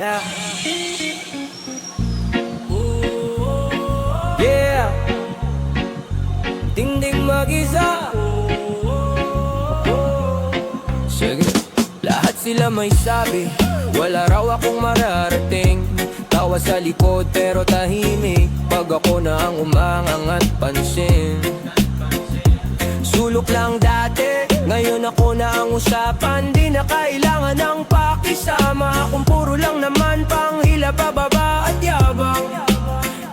Yeah, tindig mag-isa. Sige, lahat sila may sabi, wala raw akong mararating. Tawa sa likod pero tahimik pag ako na ang umangangat pansin. Sulok lang dati, ngayon ako na ang usapan. Di na kailangan ng pakisama, kung puro lang naman panghila, pababa at yabang.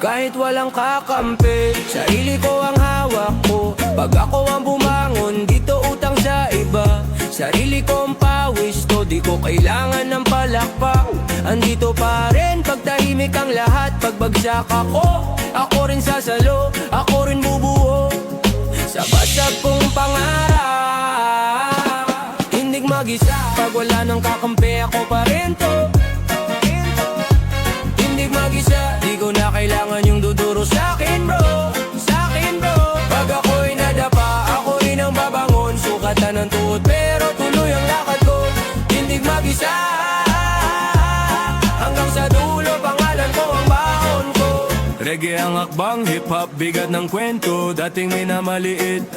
Kahit walang kakampi, sarili ko ang hawak ko. Pag ako ang bumangon, dito utang sa iba. Sarili kong pawis to, di ko kailangan ng palakpak. Andito pa rin pag tahimik ang lahat. Pagbagsak ako rin sasalo, ako rin bubuo. Sa basag kong pangarap, hindi mag-isa. Pag wala nang kakampi, ako pa rin to. Hindi mag-isa, di ko na kailangan yung duduro sa'kin bro, sa'kin bro. Pag ako'y nadapa, ako rin ang babangon. Sukatan ng tuhod pero tuloy ang lakad ko. Hindi mag-isa, hanggang sa dulo, pangalan ko ang baon ko. Reggae ang akbang, hip-hop, bigat ng kwento. Dating may namaliit,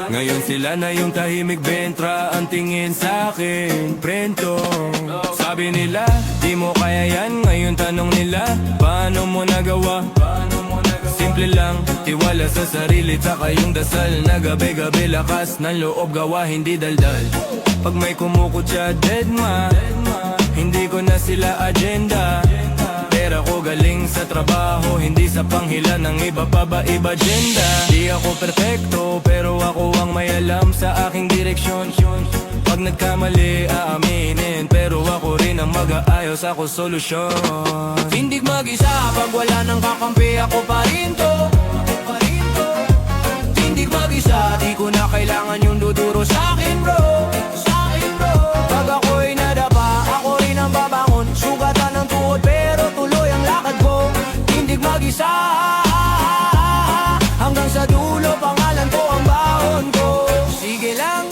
ngayon sila na yung tahimik bentra. Ang tingin sa'kin, prento. Sabi nila, di mo kaya yan. Ngayon tanong nila, paano mo nagawa? Simple lang, tiwala sa sarili, tsaka yung dasal na gabi-gabi lakas ng loob gawa, hindi daldal. Pag may kumukutya, deadma, hindi ko na sila agenda. Pera ko galing sa trabaho, hindi sa panghila ng iba pa ba iba agenda. Di ako perfecto, pero ako ang may alam sa aking direksyon. Pag nagkamali, aaminin, pero ako rin ang mag-aayos, ako solusyon. Hindi mag-isa, pag wala nang kakampi, ako pa rin to. Hindi mag-isa, di ko na kailangan yung duduro sa'kin bro, sa'kin bro. Pag ako'y nadapa, ako rin ang babangon. Sugatan ng tuhod pero tuloy ang lakad ko. Hindi mag-isa, hanggang sa dulo, pangalan ko ang baon ko. Sige lang,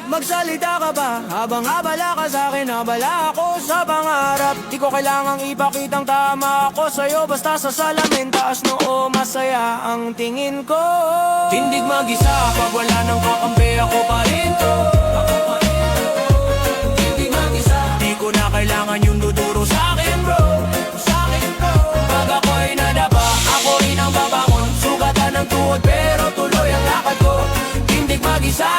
magsalita ka ba? Habang abala ka sa'kin, abala ako sa pangarap. Di ko kailangang ipakitang tama ako sa'yo, basta sa salamin, taas noo, masaya ang tingin ko. Tindig mag-isa, pag wala nang kakampi, ako pa rin to. Tindig mag-isa, di ko na kailangan yung duduro sa'kin bro, sa'kin bro. Pag ako'y nadapa, ako rin ang babangon. Sugatan ng tuhod pero tuloy ang lakad ko. Tindig mag-isa,